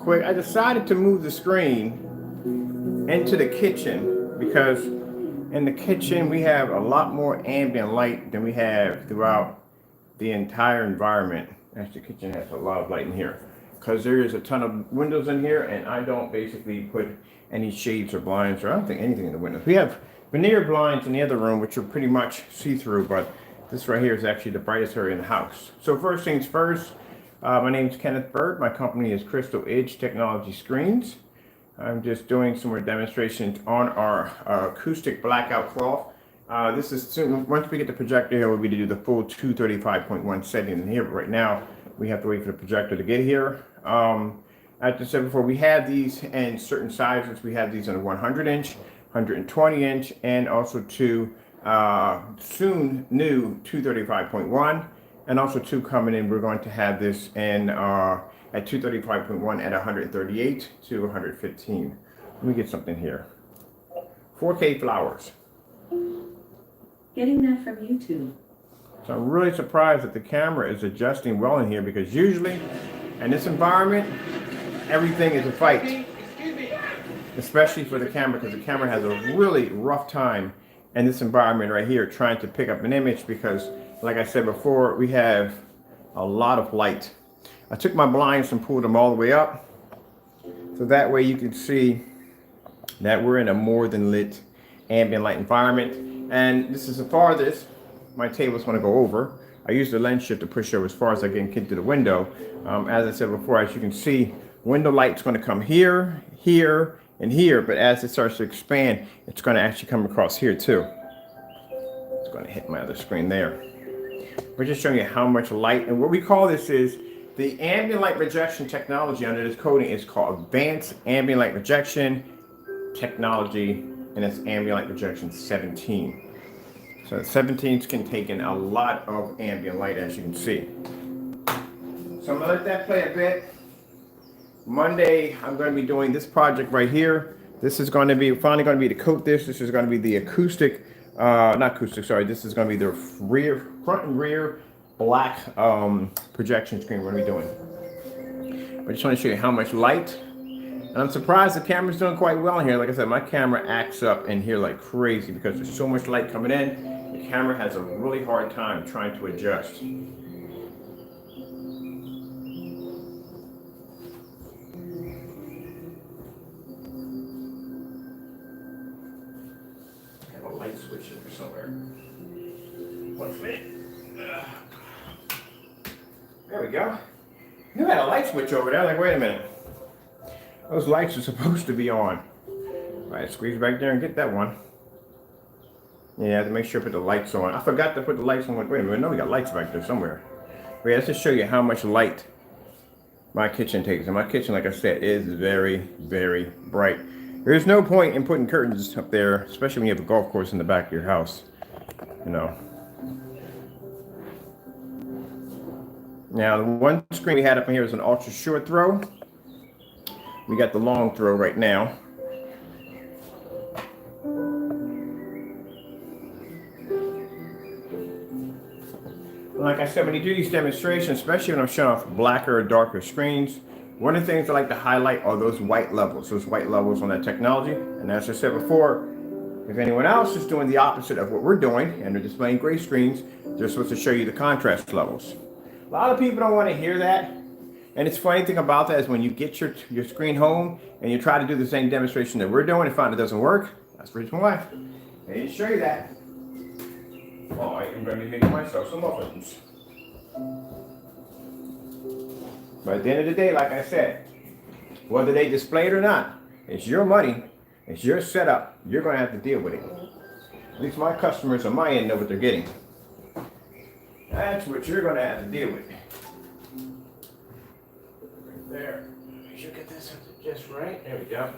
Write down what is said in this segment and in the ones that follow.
quick, I decided to move the screen into the kitchen because in the kitchen we have a lot more ambient light than we have throughout the entire environment. Actually, the kitchen has a lot of light in here because there is a ton of windows in here, and I don't basically put any shades or blinds, or I don't think anything in the windows. We have veneer blinds in the other room, which are pretty much see-through, but this right here is actually the brightest area in the house. So first things first, my name is Kenneth Bird. My company is Crystal Edge Technology Screens. I'm just doing some more demonstrations on our acoustic blackout cloth. This is soon, once we get the projector here, we'll be to do the full 235.1 setting in here. But right now, we have to wait for the projector to get here. As I said before, we have these in certain sizes. We have these in a 100-inch, 120-inch, and also two soon new 235.1, and also two coming in. We're going to have this in at 235.1 at 138 to 115. Let me get something here. 4K flowers. Getting that from YouTube. So I'm really surprised that the camera is adjusting well in here, because usually in this environment, everything is a fight. Especially for the camera, because the camera has a really rough time in this environment right here trying to pick up an image, because like I said before, we have a lot of light. I took my blinds and pulled them all the way up, so that way you can see that we're in a more than lit ambient light environment. And this is the farthest my table's going to go over. I use the lens shift to push over as far as I can get to the window. As I said before, as you can see, window light's going to come here, here, and here, but as it starts to expand, it's going to actually come across here too. It's going to hit my other screen there. We're just showing you how much light, and what we call this is the ambient light rejection technology. Under this coding is called Advanced Ambient Light Rejection Technology, and it's Ambient Light Rejection 17. So 17s can take in a lot of ambient light, as you can see. So I'm going to let that play a bit. Monday, I'm going to be doing this project right here. This is going to be finally going to be to coat this. This is going to be the acoustic, not acoustic, sorry. This is going to be the front and rear black projection screen we're going to be doing. I just want to show you how much light. And I'm surprised the camera's doing quite well in here. Like I said, my camera acts up in here like crazy because there's so much light coming in. The camera has a really hard time trying to adjust. Light switch here somewhere. 1 minute. There we go. You had a light switch over there. Like, wait a minute. Those lights are supposed to be on. All right, squeeze back there and get that one. Yeah, I have to make sure I put the lights on. I forgot to put the lights on. Wait a minute. No, we got lights back there somewhere. Wait, let's just show you how much light my kitchen takes. And my kitchen, like I said, is very, very bright. There's no point in putting curtains up there, especially when you have a golf course in the back of your house, you know. Now, the one screen we had up in here is an ultra short throw. We got the long throw right now. Like I said, when you do these demonstrations, especially when I'm showing off blacker or darker screens, one of the things I like to highlight are those white levels on that technology. And as I said before, if anyone else is doing the opposite of what we're doing and they're displaying gray screens, they're supposed to show you the contrast levels. A lot of people don't want to hear that. And it's funny thing about that is when you get your screen home and you try to do the same demonstration that we're doing and find it doesn't work, that's the reason why. I need to show you that. Oh, I'm going to be making myself some muffins. But at the end of the day, like I said, whether they display it or not, it's your money, it's your setup, you're going to have to deal with it. At least my customers on my end know what they're getting. That's what you're going to have to deal with. Right there. Make sure I get this just right. There we go.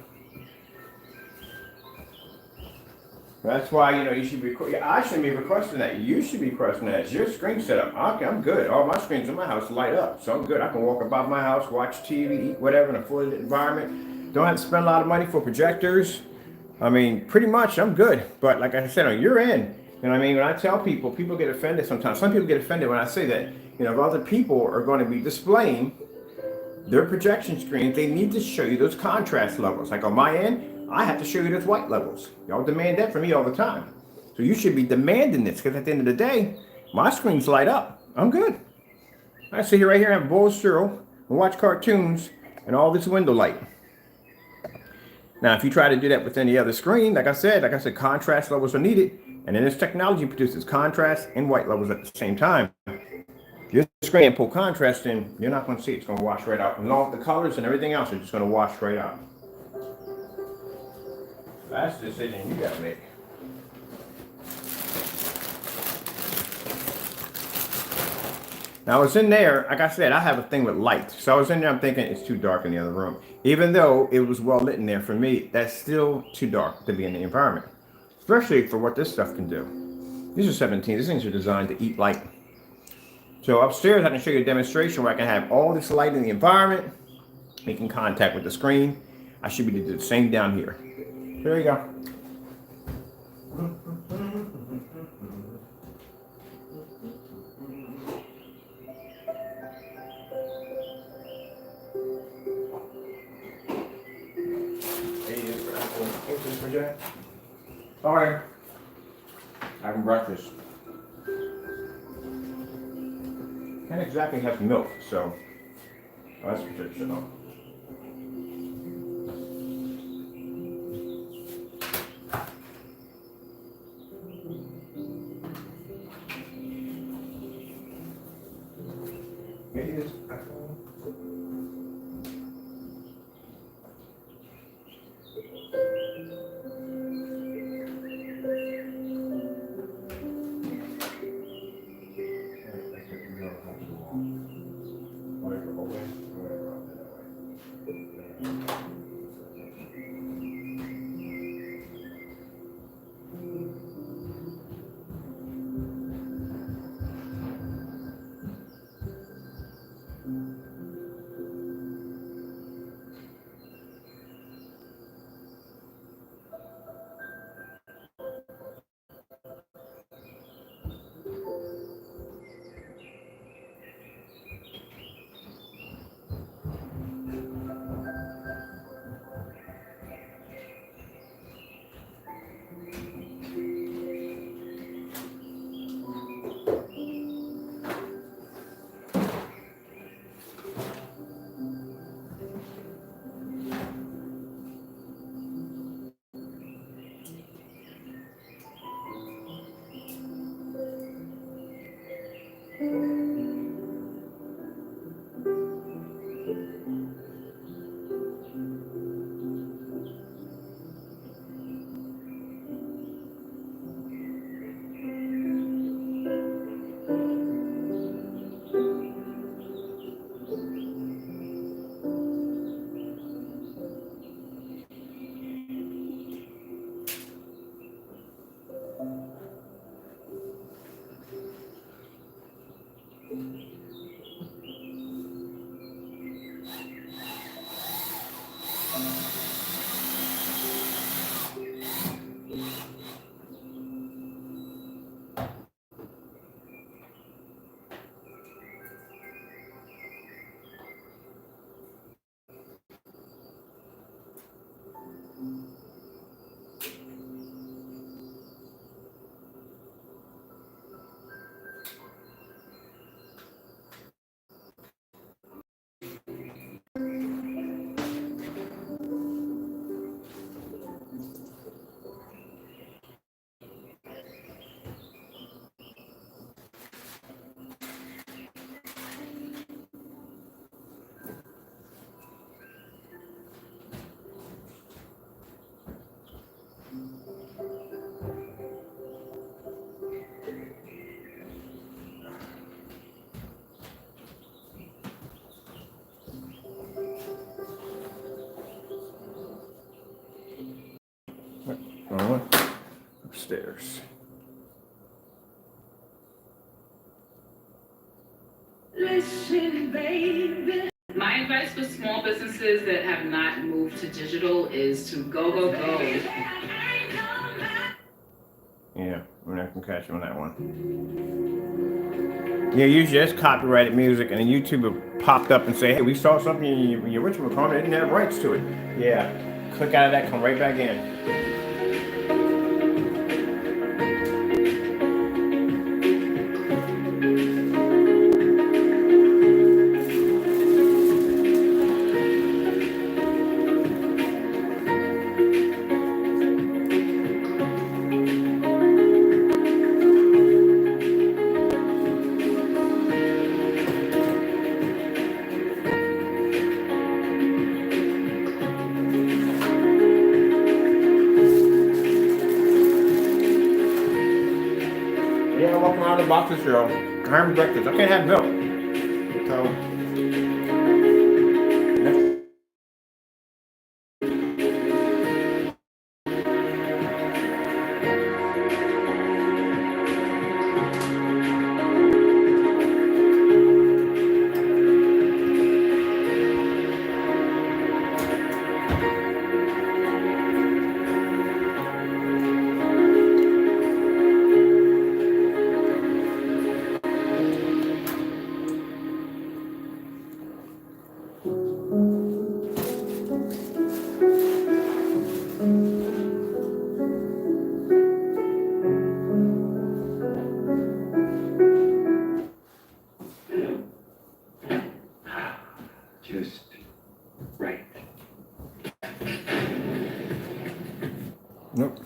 That's why, you know, you should be, I shouldn't be requesting that. You should be requesting that. It's your screen setup. Okay, I'm good. All my screens in my house light up. So I'm good. I can walk about my house, watch TV, eat whatever in a full environment. Don't have to spend a lot of money for projectors. I mean, pretty much I'm good. But like I said, on your end, you know what I mean? When I tell people, people get offended sometimes. Some people get offended when I say that, you know, if other people are going to be displaying Their projection screens, they need to show you those contrast levels. Like on my end, I have to show you those white levels. Y'all demand that from me all the time. So you should be demanding this, because at the end of the day, my screens light up. I'm good. I sit here right here, have a bowl of cereal, and watch cartoons, and all this window light. Now, if you try to do that with any other screen, like I said, contrast levels are needed. And then this technology produces contrast and white levels at the same time. If your screen and pull contrast in, you're not going to see it. It's going to wash right out. And all the colors and everything else are just going to wash right out. That's the decision you got to make. Now, I was in there, like I said, I have a thing with light. So I was in there, I'm thinking it's too dark in the other room. Even though it was well lit in there, for me, that's still too dark to be in the environment. Especially for what this stuff can do. These are 17, these things are designed to eat light. So upstairs, I can show you a demonstration where I can have all this light in the environment, making contact with the screen. I should be able to do the same down here. There you go. All right, having breakfast. Can't exactly have milk, so that's traditional. It is. Upstairs. Listen, baby. My advice for small businesses that have not moved to digital is to go. Yeah, we're not gonna catch you on that one. Yeah, usually it's copyrighted music, and then YouTube will popped up and say, "Hey, we saw something in your Richmond corner. They didn't have rights to it." Yeah, click out of that, come right back in. Yeah, I'm walking around the boxes, girl. I'm having breakfast. I can't have milk. So, just right. nope.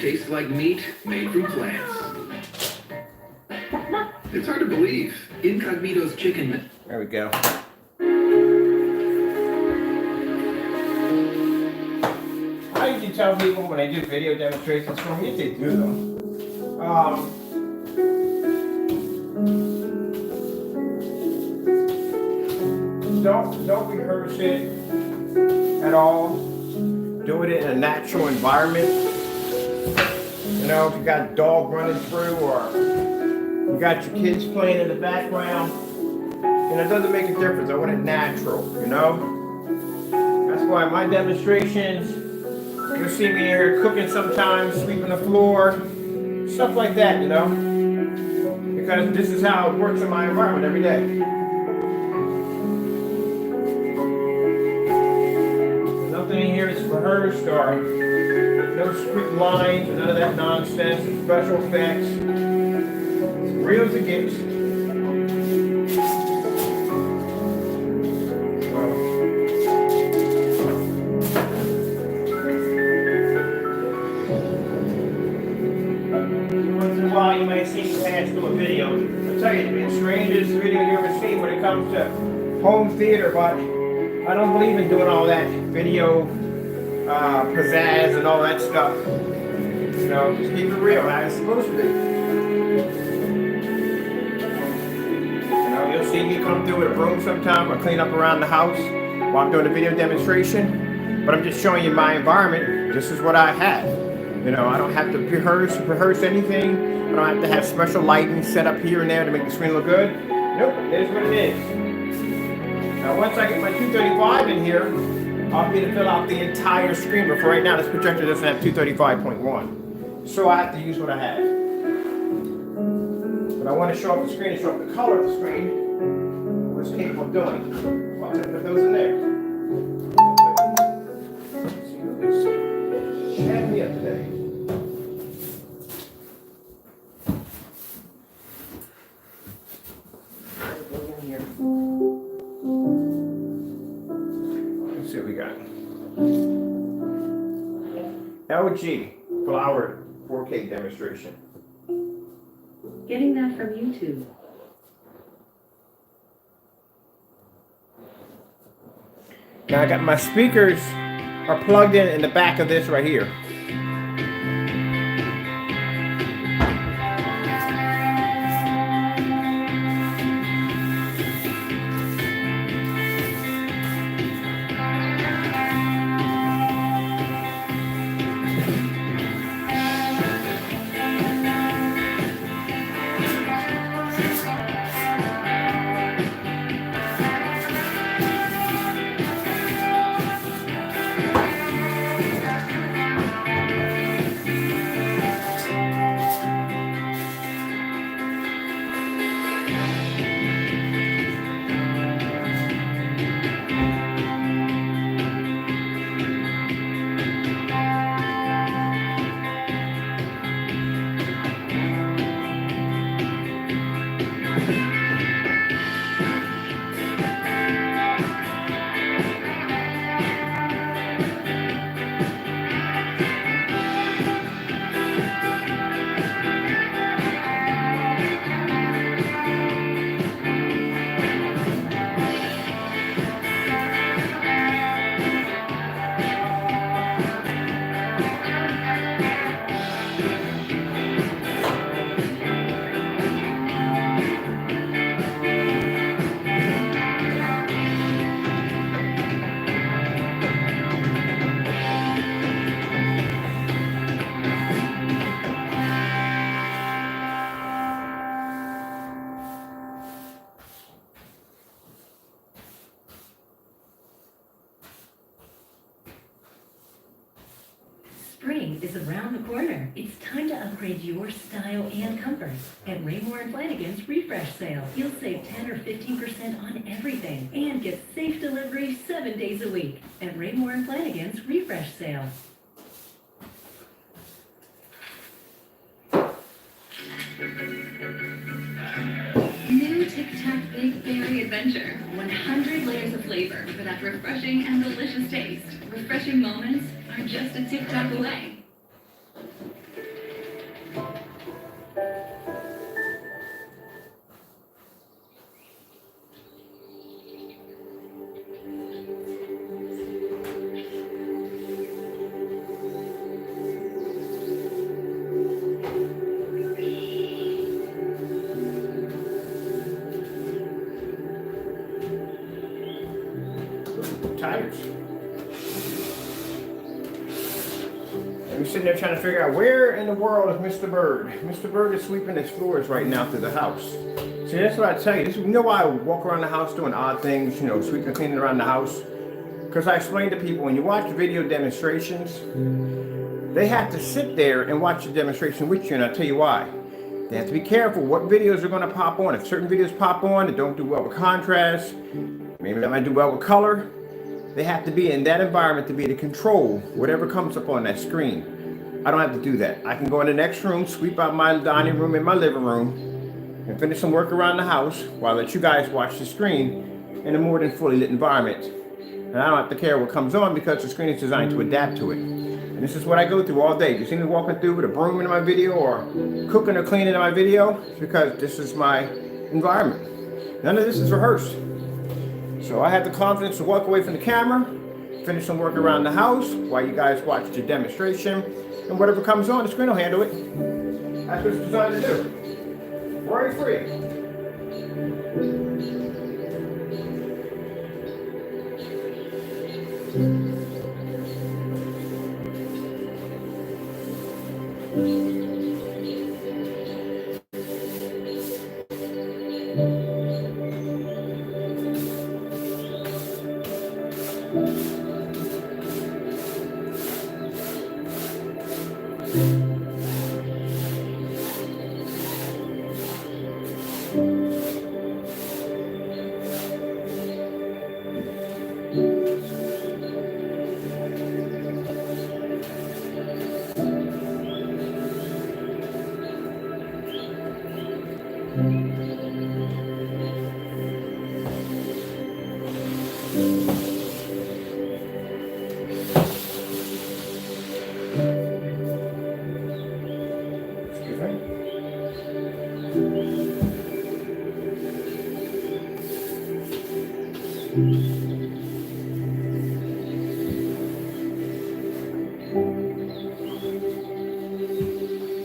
tastes like meat made from plants. It's hard to believe. Incognito's chicken. There we go. I usually tell people when I do video demonstrations for me if they do them. Don't rehearse it at all. Do it in a natural environment. You know, if you got a dog running through or you got your kids playing in the background, and it doesn't make a difference. I want it natural, you know? That's why my demonstrations, you'll see me here cooking sometimes, sweeping the floor, stuff like that, you know? Because this is how it works in my environment every day. Nothing in here is rehearsed or no script lines or none of that nonsense, special effects. It's real as it gets. Once in a while you might see me pass through a video. I'll tell you, it's the strangest video you ever seen when it comes to home theater, but I don't believe in doing all that video pizzazz and all that stuff. You know, just keep it real, how it's supposed to be. You know, you'll see me come through with a broom sometime or clean up around the house while I'm doing a video demonstration. But I'm just showing you my environment. This is what I have. You know, I don't have to rehearse anything. I don't have to have special lighting set up here and there to make the screen look good. Nope, it is what it is. Now once I get my 235 in here, I'll be able to fill out the entire screen, but for right now this projector doesn't have 235.1. So I have to use what I have. But I want to show up the screen and show up the color of the screen, what it's capable of doing. Well, I'm going to put those in there. Let's see what this shat me up today. Let's see what we got. LG flowered 4K demonstration. Getting that from YouTube. Now I got my speakers are plugged in the back of this right here. Spring is around the corner. It's time to upgrade your style and comfort. At Raymore & Flanagan's Refresh Sale, you'll save 10 or 15% on everything and get safe delivery 7 days a week. At Raymore & Flanagan's Refresh Sale. New Tic Tac Big Berry Adventure. 100 layers of flavor for that refreshing and delicious taste. Refreshing moments are just a tic tac away. tires. And we're sitting there trying to figure out where in the world is Mr. Bird. Mr. Bird is sweeping his floors right now through the house. See, that's what I tell you. You know why I walk around the house doing odd things, you know, sweeping and cleaning around the house? Because I explain to people, when you watch video demonstrations, they have to sit there and watch the demonstration with you, and I'll tell you why. They have to be careful what videos are going to pop on. If certain videos pop on that don't do well with contrast, maybe that might do well with color, they have to be in that environment to be able to control whatever comes up on that screen. I don't have to do that. I can go in the next room, sweep out my dining room and my living room, and finish some work around the house while I let you guys watch the screen in a more than fully lit environment. And I don't have to care what comes on because the screen is designed to adapt to it. And this is what I go through all day. If you see me walking through with a broom in my video or cooking or cleaning in my video, it's because this is my environment. None of this is rehearsed. So I have the confidence to walk away from the camera, finish some work around the house while you guys watch the demonstration, and whatever comes on, the screen will handle it. That's what it's designed to do. Worry free.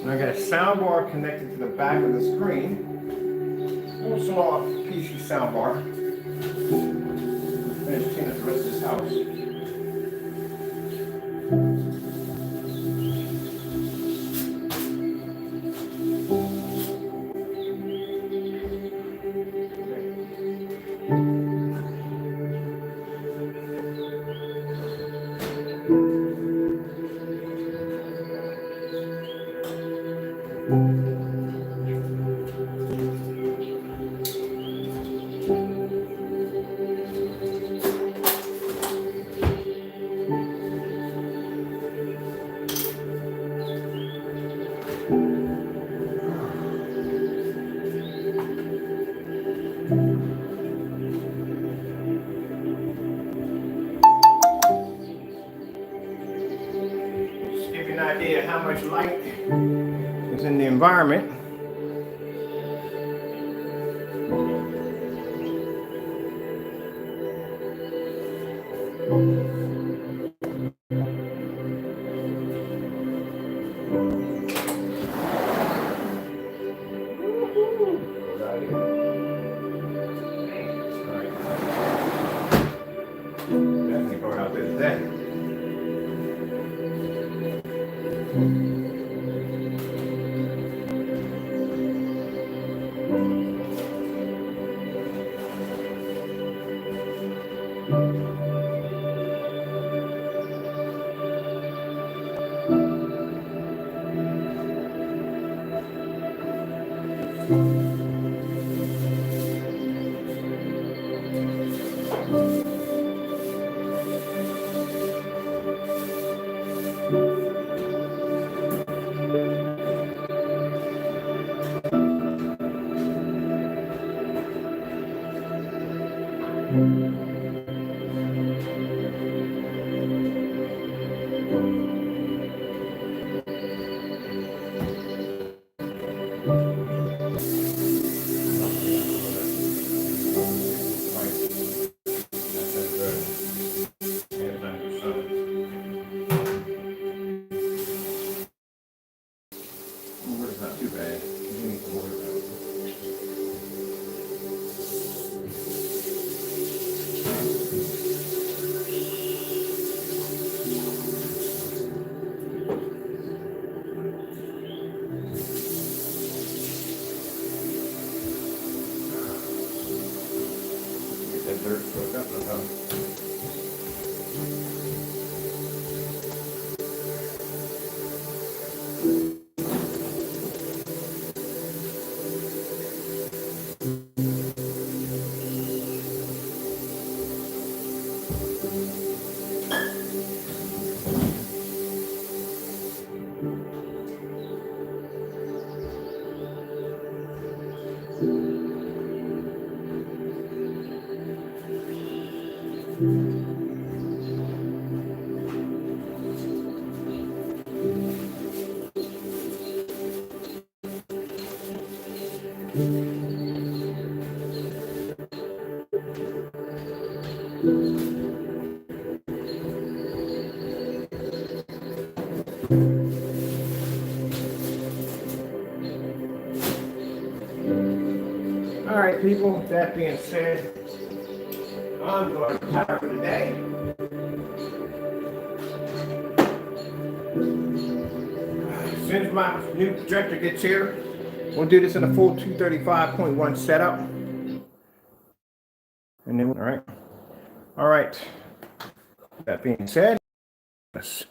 I got a soundbar connected to the back of the screen. A little small PC soundbar. Finish cleaning up the rest of this house. Idea how much light is in the environment. Definitely going out there today. dirt soaked up or something. All right, people, that being said, I'm going to retire for today. Since my new projector gets here, we'll do this in a full 235.1 setup. And then, all right. That being said, yes.